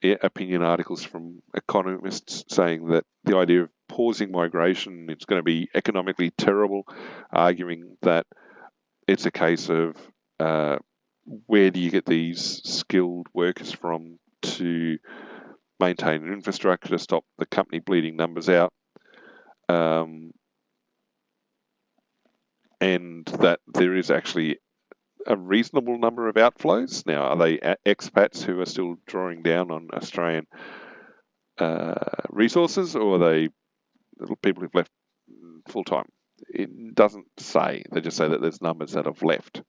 opinion articles from economists saying that the idea of pausing migration, it's going to be economically terrible, arguing that it's a case of where do you get these skilled workers from to maintain an infrastructure to stop the company bleeding numbers out, and that there is actually a reasonable number of outflows. Now, are they expats who are still drawing down on Australian resources, or are they people who've left full-time? It doesn't say. They just say that there's numbers that have left.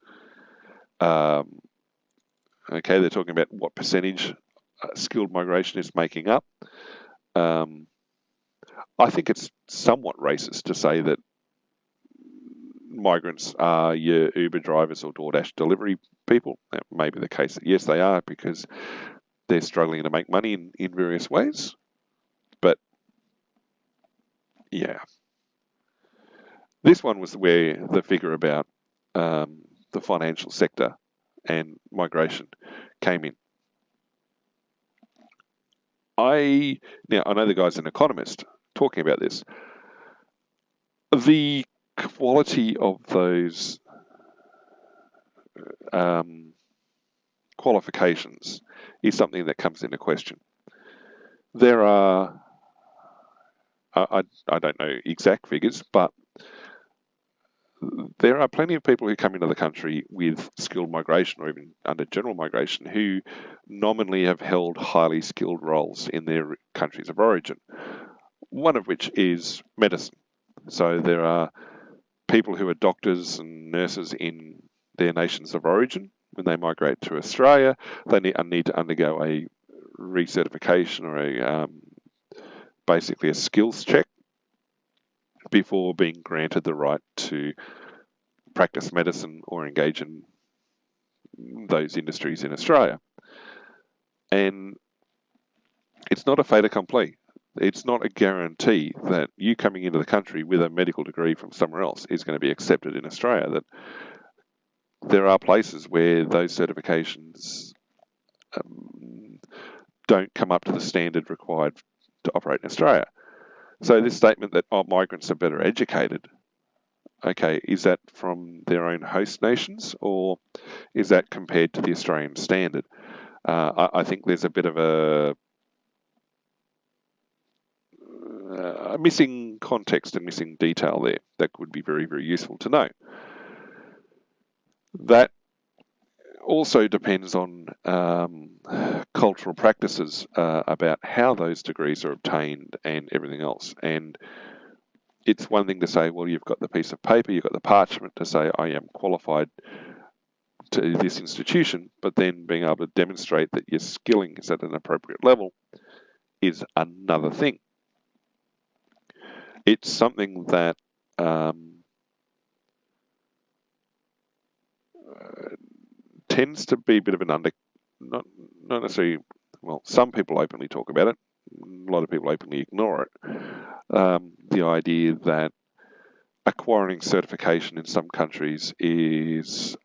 Okay, they're talking about what percentage skilled migration is making up. I think it's somewhat racist to say that migrants are your Uber drivers or DoorDash delivery people. That may be the case. Yes, they are, because they're struggling to make money in various ways. But yeah, this one was where the figure about the financial sector and migration came in. I know the guy's an economist talking about this. The quality of those qualifications is something that comes into question. There are, I don't know exact figures, but there are plenty of people who come into the country with skilled migration or even under general migration who nominally have held highly skilled roles in their countries of origin, one of which is medicine. So there are people who are doctors and nurses in their nations of origin. When they migrate to Australia, they need to undergo a recertification or basically a skills check before being granted the right to practice medicine or engage in those industries in Australia. And it's not a fait accompli. It's not a guarantee that you coming into the country with a medical degree from somewhere else is going to be accepted in Australia. That there are places where those certifications don't come up to the standard required to operate in Australia. So this statement that migrants are better educated, okay, is that from their own host nations, or is that compared to the Australian standard? I think there's a bit of a missing context and missing detail there that would be very, very useful to know. That also depends on cultural practices about how those degrees are obtained and everything else. And it's one thing to say, well, you've got the piece of paper, you've got the parchment to say, I am qualified to this institution, but then being able to demonstrate that your skilling is at an appropriate level is another thing. It's something that tends to be a bit of an not necessarily, well, some people openly talk about it, a lot of people openly ignore it. The idea that acquiring certification in some countries is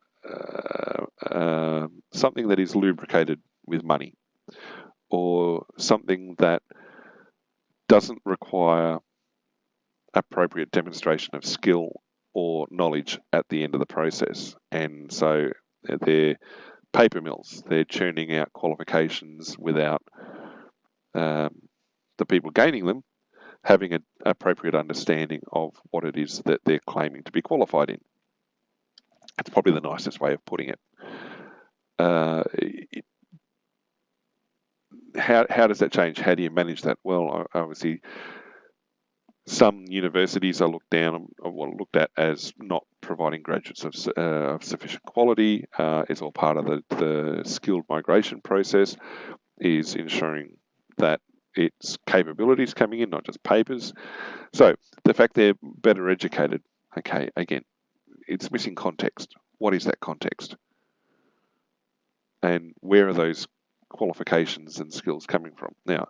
something that is lubricated with money, or something that doesn't require appropriate demonstration of skill or knowledge at the end of the process. And so they're paper mills. They're churning out qualifications without the people gaining them having an appropriate understanding of what it is that they're claiming to be qualified in. That's probably the nicest way of putting it. How does that change? How do you manage that? Well, obviously, some universities are looked at as not providing graduates of sufficient quality. It's all part of the skilled migration process, is ensuring that it's capabilities coming in, not just papers. So the fact they're better educated, okay, again, it's missing context. What is that context? And where are those qualifications and skills coming from? Now,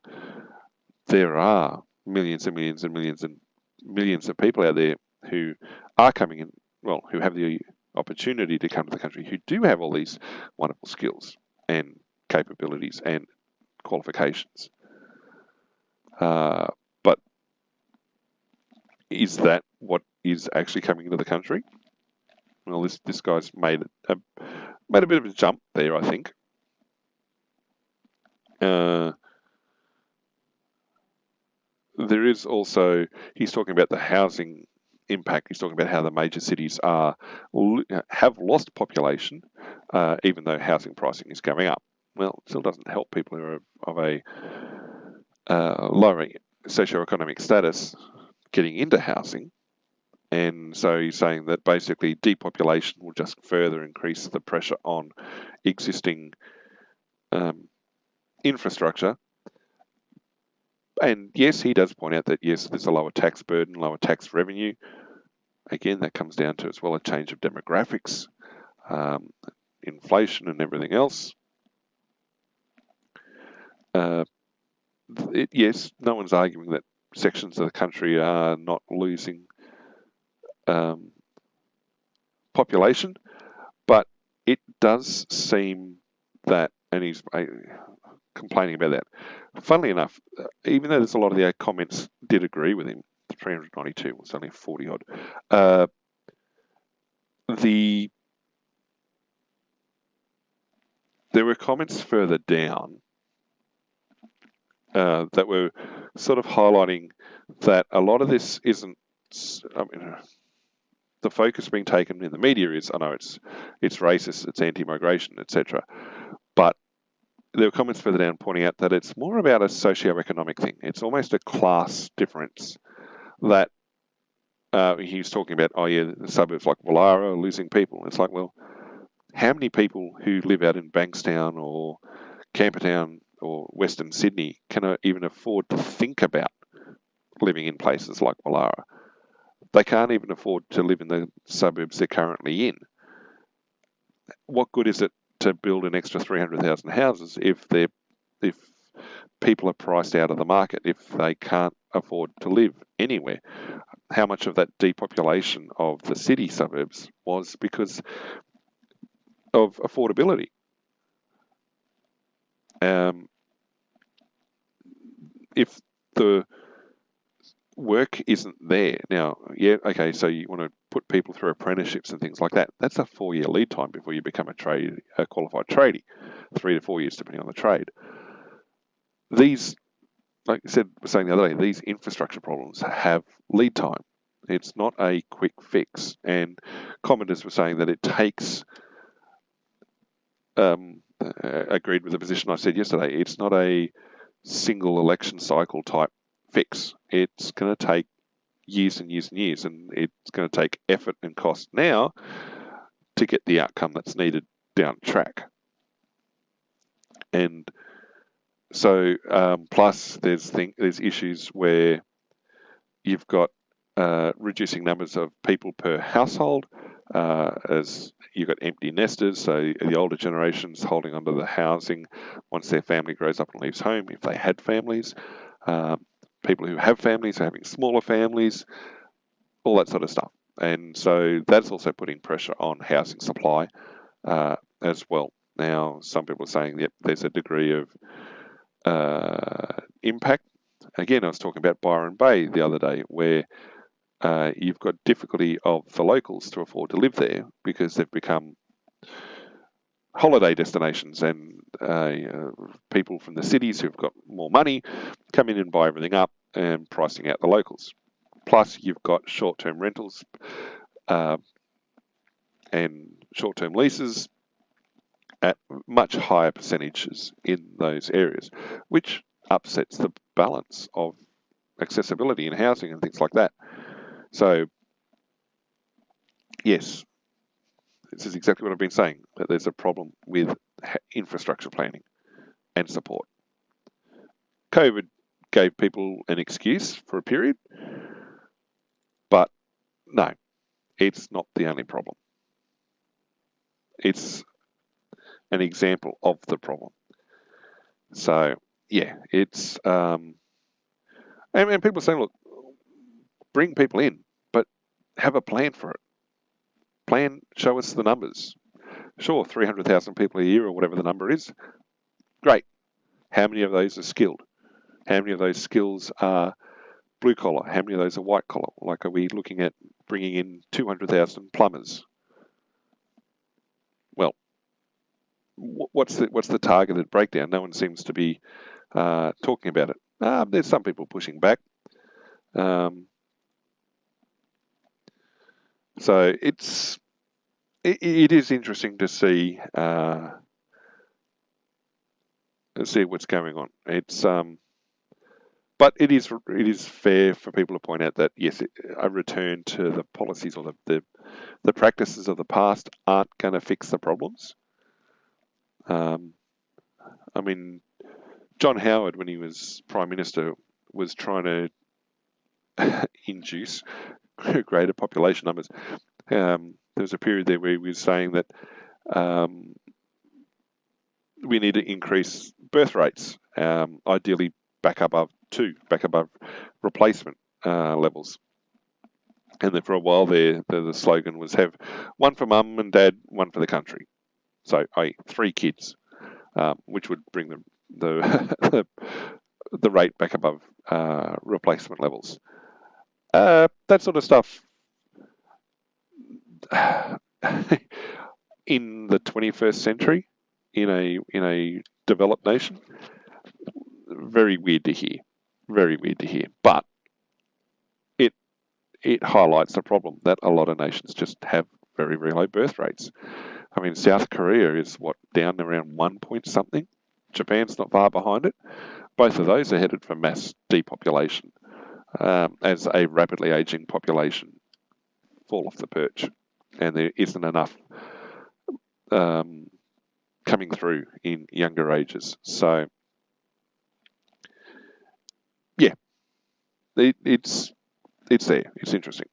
there are millions and millions and millions and millions of people out there who are coming in, well, who have the opportunity to come to the country, who do have all these wonderful skills and capabilities and qualifications. But is that what is actually coming into the country? Well, this guy's made a bit of a jump there, I think. There is also, he's talking about the housing impact. He's talking about how the major cities have lost population, even though housing pricing is going up. Well, it still doesn't help people who are of a lower socioeconomic status getting into housing. And so he's saying that basically depopulation will just further increase the pressure on existing infrastructure. And yes, he does point out that, yes, there's a lower tax burden, lower tax revenue. Again, that comes down to as well a change of demographics, inflation and everything else. Yes, no one's arguing that sections of the country are not losing population, but it does seem that, and he's complaining about that. Funnily enough, even though there's a lot of the comments did agree with him, 392 was only 40 odd. There were comments further down that were sort of highlighting that a lot of this isn't. I mean, the focus being taken in the media is, I know it's racist, it's anti-migration, etc. But there were comments further down pointing out that it's more about a socio-economic thing. It's almost a class difference that he was talking about, the suburbs like Woollahra are losing people. It's like, well, how many people who live out in Bankstown or Campertown or Western Sydney can even afford to think about living in places like Woollahra? They can't even afford to live in the suburbs they're currently in. What good is it to build an extra 300,000 houses if people are priced out of the market, if they can't afford to live anywhere? How much of that depopulation of the city suburbs was because of affordability? If the work isn't there now, so you want to put people through apprenticeships and things like that. That's a 4-year lead time before you become a qualified tradie, 3 to 4 years depending on the trade. These, like I said, was saying the other day, these infrastructure problems have lead time. It's not a quick fix. And commenters were saying that it takes, agreed with the position I said yesterday, it's not a single election cycle type fix. It's going to take years and years and years, and it's going to take effort and cost now to get the outcome that's needed down the track. And so, plus there's issues where you've got reducing numbers of people per household, as you've got empty nesters, so the older generations holding onto the housing once their family grows up and leaves home, if they had families. People who have families are having smaller families, all that sort of stuff. And so that's also putting pressure on housing supply as well. Now, some people are saying, yep, there's a degree of impact. Again, I was talking about Byron Bay the other day, where you've got difficulty of the locals to afford to live there because they've become holiday destinations, and people from the cities who've got more money come in and buy everything up and pricing out the locals. Plus, you've got short-term rentals and short-term leases at much higher percentages in those areas, which upsets the balance of accessibility in housing and things like that. So, yes, this is exactly what I've been saying, that there's a problem with infrastructure planning and support. COVID gave people an excuse for a period, but no, it's not the only problem. It's an example of the problem. So, yeah, it's... and people say, look, bring people in, but have a plan for it. Plan, show us the numbers. Sure, 300,000 people a year or whatever the number is, great. How many of those are skilled? How many of those skills are blue collar? How many of those are white collar? Like, are we looking at bringing in 200,000 plumbers? Well, what's the targeted breakdown? No one seems to be talking about it. There's some people pushing back. So it is interesting to see what's going on. But it is fair for people to point out that yes, a return to the policies or the practices of the past aren't going to fix the problems. I mean, John Howard, when he was Prime Minister, was trying to induce greater population numbers. There was a period there where he was saying that we need to increase birth rates, ideally back above replacement levels. And then for a while there, the slogan was have one for mum and dad, one for the country. So 3 kids, which would bring the the rate back above replacement levels. That sort of stuff in the 21st century, in a developed nation, very weird to hear. Very weird to hear. But it highlights the problem that a lot of nations just have very, very low birth rates. I mean, South Korea is down around 1 point something. Japan's not far behind it. Both of those are headed for mass depopulation as a rapidly aging population fall off the perch, and there isn't enough coming through in younger ages. So, yeah, it's there. It's interesting.